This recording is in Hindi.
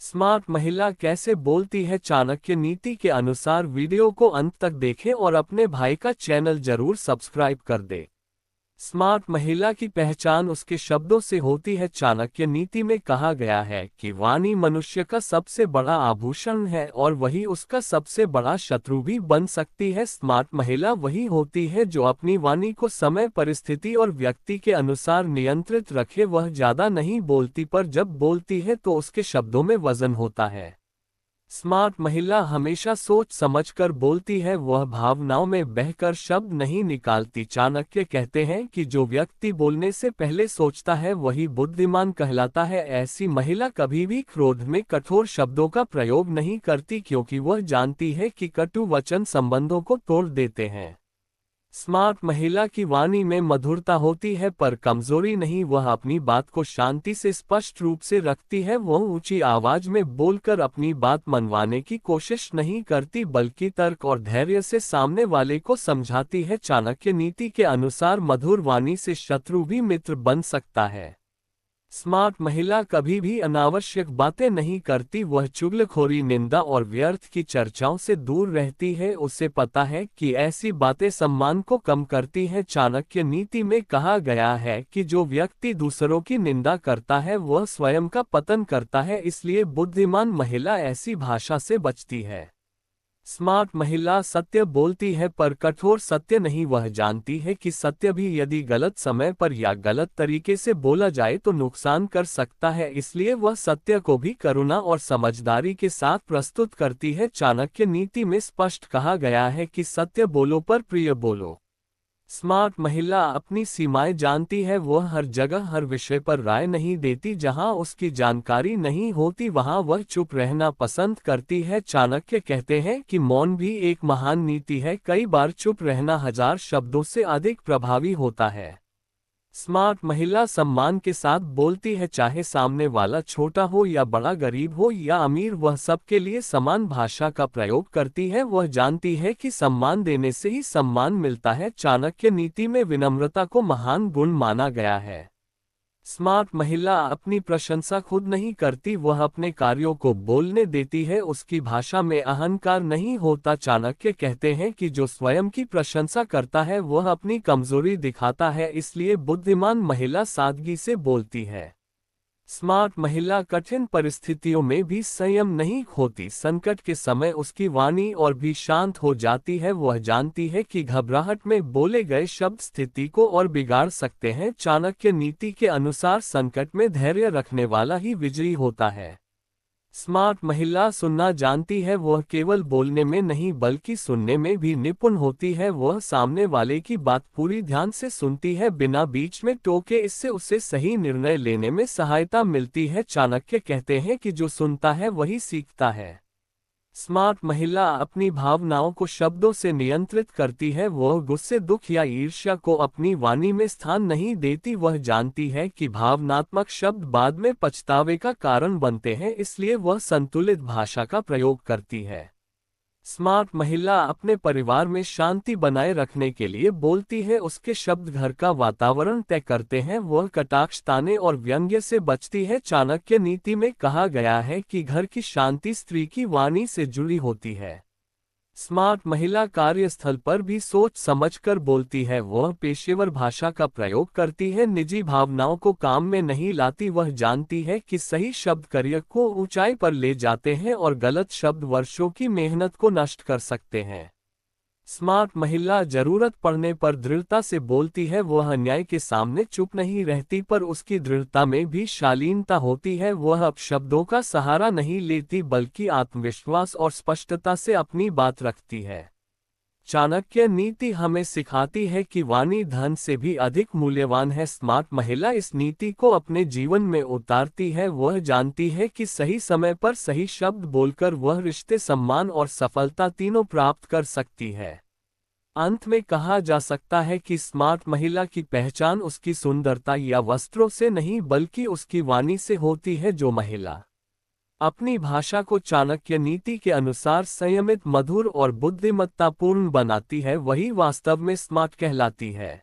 स्मार्ट महिला कैसे बोलती है चाणक्य नीति के अनुसार। वीडियो को अंत तक देखें और अपने भाई का चैनल जरूर सब्सक्राइब कर दे। स्मार्ट महिला की पहचान उसके शब्दों से होती है। चाणक्य नीति में कहा गया है कि वाणी मनुष्य का सबसे बड़ा आभूषण है और वही उसका सबसे बड़ा शत्रु भी बन सकती है। स्मार्ट महिला वही होती है जो अपनी वाणी को समय, परिस्थिति और व्यक्ति के अनुसार नियंत्रित रखे। वह ज्यादा नहीं बोलती, पर जब बोलती है तो उसके शब्दों में वजन होता है। स्मार्ट महिला हमेशा सोच समझकर बोलती है, वह भावनाओं में बहकर शब्द नहीं निकालती। चाणक्य कहते हैं कि जो व्यक्ति बोलने से पहले सोचता है वही बुद्धिमान कहलाता है। ऐसी महिला कभी भी क्रोध में कठोर शब्दों का प्रयोग नहीं करती, क्योंकि वह जानती है कि कटु वचन संबंधों को तोड़ देते हैं। स्मार्ट महिला की वाणी में मधुरता होती है, पर कमजोरी नहीं। वह अपनी बात को शांति से स्पष्ट रूप से रखती है। वह ऊंची आवाज में बोलकर अपनी बात मनवाने की कोशिश नहीं करती, बल्कि तर्क और धैर्य से सामने वाले को समझाती है। चाणक्य नीति के अनुसार मधुर वाणी से शत्रु भी मित्र बन सकता है। स्मार्ट महिला कभी भी अनावश्यक बातें नहीं करती। वह चुगलखोरी, निंदा और व्यर्थ की चर्चाओं से दूर रहती है। उसे पता है कि ऐसी बातें सम्मान को कम करती हैं। चाणक्य नीति में कहा गया है कि जो व्यक्ति दूसरों की निंदा करता है वह स्वयं का पतन करता है, इसलिए बुद्धिमान महिला ऐसी भाषा से बचती है। स्मार्ट महिला सत्य बोलती है, पर कठोर सत्य नहीं। वह जानती है कि सत्य भी यदि गलत समय पर या गलत तरीके से बोला जाए तो नुकसान कर सकता है, इसलिए वह सत्य को भी करुणा और समझदारी के साथ प्रस्तुत करती है। चाणक्य नीति में स्पष्ट कहा गया है कि सत्य बोलो पर प्रिय बोलो। स्मार्ट महिला अपनी सीमाएं जानती है। वह हर जगह हर विषय पर राय नहीं देती। जहां उसकी जानकारी नहीं होती वहां वह चुप रहना पसंद करती है। चाणक्य कहते हैं कि मौन भी एक महान नीति है। कई बार चुप रहना हजार शब्दों से अधिक प्रभावी होता है। स्मार्ट महिला सम्मान के साथ बोलती है, चाहे सामने वाला छोटा हो या बड़ा, गरीब हो या अमीर, वह सबके लिए समान भाषा का प्रयोग करती है। वह जानती है कि सम्मान देने से ही सम्मान मिलता है। चाणक्य नीति में विनम्रता को महान गुण माना गया है। स्मार्ट महिला अपनी प्रशंसा खुद नहीं करती, वह अपने कार्यों को बोलने देती है। उसकी भाषा में अहंकार नहीं होता। चाणक्य कहते हैं कि जो स्वयं की प्रशंसा करता है वह अपनी कमजोरी दिखाता है, इसलिए बुद्धिमान महिला सादगी से बोलती है। स्मार्ट महिला कठिन परिस्थितियों में भी संयम नहीं खोती। संकट के समय उसकी वाणी और भी शांत हो जाती है। वह जानती है कि घबराहट में बोले गए शब्द स्थिति को और बिगाड़ सकते हैं। चाणक्य नीति के अनुसार संकट में धैर्य रखने वाला ही विजयी होता है। स्मार्ट महिला सुनना जानती है। वह केवल बोलने में नहीं बल्कि सुनने में भी निपुण होती है। वह सामने वाले की बात पूरी ध्यान से सुनती है, बिना बीच में टोके। इससे उसे सही निर्णय लेने में सहायता मिलती है। चाणक्य कहते हैं कि जो सुनता है वही सीखता है। स्मार्ट महिला अपनी भावनाओं को शब्दों से नियंत्रित करती है। वह गुस्से, दुख या ईर्ष्या को अपनी वाणी में स्थान नहीं देती। वह जानती है कि भावनात्मक शब्द बाद में पछतावे का कारण बनते हैं, इसलिए वह संतुलित भाषा का प्रयोग करती है। स्मार्ट महिला अपने परिवार में शांति बनाए रखने के लिए बोलती है। उसके शब्द घर का वातावरण तय करते हैं। वह कटाक्ष, ताने और व्यंग्य से बचती है। चाणक्य नीति में कहा गया है कि घर की शांति स्त्री की वाणी से जुड़ी होती है। स्मार्ट महिला कार्यस्थल पर भी सोच समझकर बोलती है। वह पेशेवर भाषा का प्रयोग करती है, निजी भावनाओं को काम में नहीं लाती। वह जानती है कि सही शब्द करियर को ऊंचाई पर ले जाते हैं और गलत शब्द वर्षों की मेहनत को नष्ट कर सकते हैं। स्मार्ट महिला जरूरत पड़ने पर दृढ़ता से बोलती है। वह अन्याय के सामने चुप नहीं रहती, पर उसकी दृढ़ता में भी शालीनता होती है। वह अपशब्दों का सहारा नहीं लेती, बल्कि आत्मविश्वास और स्पष्टता से अपनी बात रखती है। चाणक्य नीति हमें सिखाती है कि वाणी धन से भी अधिक मूल्यवान है। स्मार्ट महिला इस नीति को अपने जीवन में उतारती है। वह जानती है कि सही समय पर सही शब्द बोलकर वह रिश्ते, सम्मान और सफलता तीनों प्राप्त कर सकती है। अंत में कहा जा सकता है कि स्मार्ट महिला की पहचान उसकी सुंदरता या वस्त्रों से नहीं बल्कि उसकी वाणी से होती है। जो महिला अपनी भाषा को चाणक्य नीति के अनुसार संयमित, मधुर और बुद्धिमत्तापूर्ण बनाती है, वही वास्तव में स्मार्ट कहलाती है।